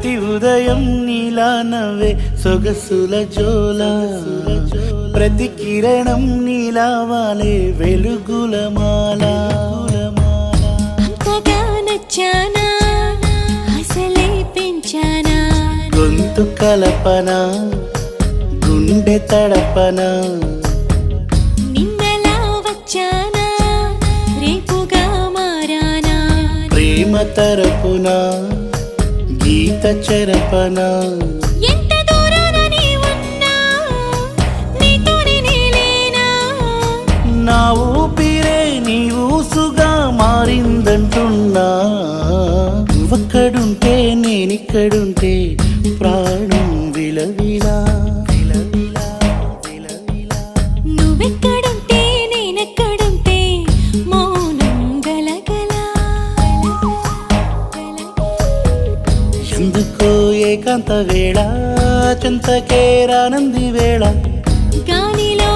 ప్రతి ఉదయం నీలా నవ్వే సొగసుల జోల ప్రతి కిరణం నీలా వాలే వెలుగుల మాల అంతగా నచ్చానా అసలే పెంచానా గొంతు కలపన గుండె తడపన నిన్నలా వచ్చానా రేపుగా మారానా ప్రేమ తరపున గీత చెరపన ఎంత దూరాన నీ ఉన్నా నీతోనే నేలేనా నా ఊపిరే నీ ఊసుగా మారిందంటున్నా నువ్వక్కడుంటే నేనిక్కడుంటే ప్రాణం విలవిలా విలవిలా విలవిలా నువ్వెక్కడుంటే నేనెక్కడుంటే మౌనం గలగల ఎందుకో ఏకాంత వేళ చింతకే రానంది వేళ గాలిలో